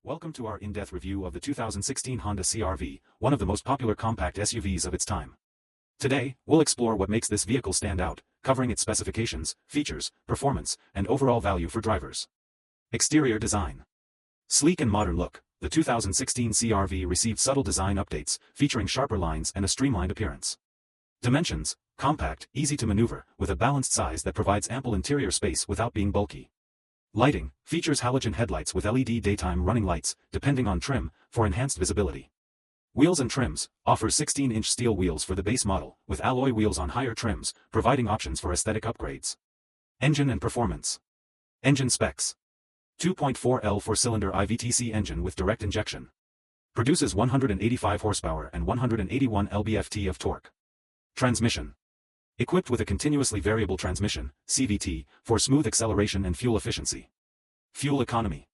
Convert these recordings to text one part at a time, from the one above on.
Welcome to our in-depth review of the 2016 Honda CR-V, one of the most popular compact SUVs of its time. Today, we'll explore what makes this vehicle stand out, covering its specifications, features, performance, and overall value for drivers. Exterior design. Sleek and modern look, the 2016 CR-V received subtle design updates, featuring sharper lines and a streamlined appearance. Dimensions: compact, easy to maneuver, with a balanced size that provides ample interior space without being bulky. Lighting features halogen headlights with LED daytime running lights, depending on trim, for enhanced visibility. Wheels and trims offers 16-inch steel wheels for the base model, with alloy wheels on higher trims, providing options for aesthetic upgrades. Engine and performance. Engine specs. 2.4L four-cylinder IVTC engine with direct injection. Produces 185 horsepower and 181 lb-ft of torque. Transmission. Equipped with a continuously variable transmission, CVT, for smooth acceleration and fuel efficiency. Fuel economy.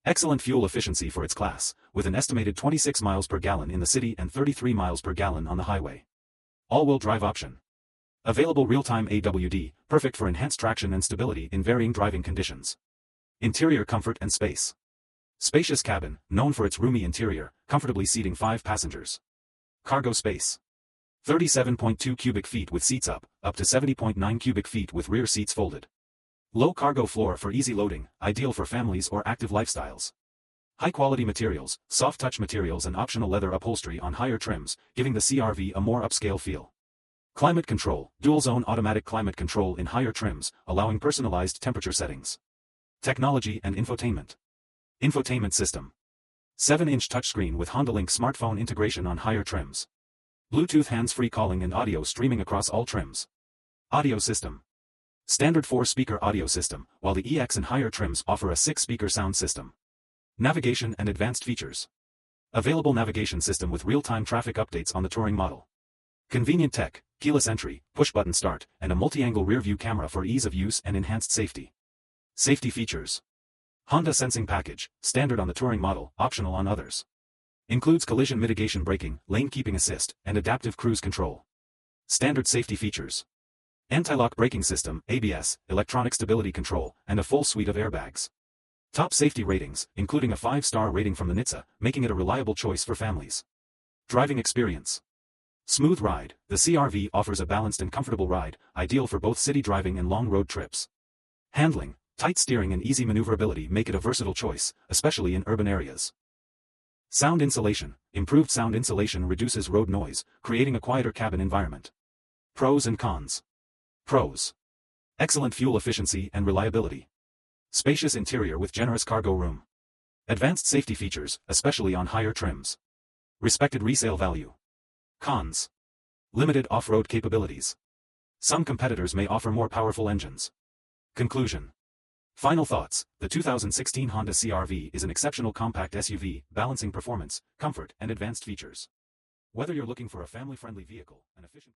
Excellent fuel efficiency for its class, with an estimated 26 miles per gallon in the city and 33 miles per gallon on the highway. All-wheel drive option. Available real-time AWD, perfect for enhanced traction and stability in varying driving conditions. Interior comfort and space. Spacious cabin, known for its roomy interior, comfortably seating 5 passengers. Cargo space. 37.2 cubic feet with seats up to 70.9 cubic feet with rear seats folded. Low cargo floor for easy loading, ideal for families or active lifestyles. High-quality materials, soft-touch materials and optional leather upholstery on higher trims, giving the CR-V a more upscale feel. Climate control, dual-zone automatic climate control in higher trims, allowing personalized temperature settings. Technology and infotainment. Infotainment system. 7-inch touchscreen with HondaLink smartphone integration on higher trims. Bluetooth hands-free calling and audio streaming across all trims. Audio system. Standard 4-speaker audio system, while the EX and higher trims offer a 6-speaker sound system. Navigation and advanced features. Available navigation system with real-time traffic updates on the Touring model. Convenient tech, keyless entry, push-button start, and a multi-angle rear-view camera for ease of use and enhanced safety. Safety features. Honda Sensing Package, standard on the Touring model, optional on others. Includes collision mitigation braking, lane keeping assist, and adaptive cruise control. Standard safety features. Anti-lock braking system, ABS, electronic stability control, and a full suite of airbags. Top safety ratings, including a 5-star rating from the NHTSA, making it a reliable choice for families. Driving experience. Smooth ride, the CR-V offers a balanced and comfortable ride, ideal for both city driving and long road trips. Handling, tight steering and easy maneuverability make it a versatile choice, especially in urban areas. Sound insulation. Improved sound insulation reduces road noise, creating a quieter cabin environment. Pros and cons. Pros. Excellent fuel efficiency and reliability. Spacious interior with generous cargo room. Advanced safety features, especially on higher trims. Respected resale value. Cons. Limited off-road capabilities. Some competitors may offer more powerful engines. Conclusion. Final thoughts: the 2016 Honda CR-V is an exceptional compact SUV, balancing performance, comfort, and advanced features. Whether you're looking for a family-friendly vehicle, an efficient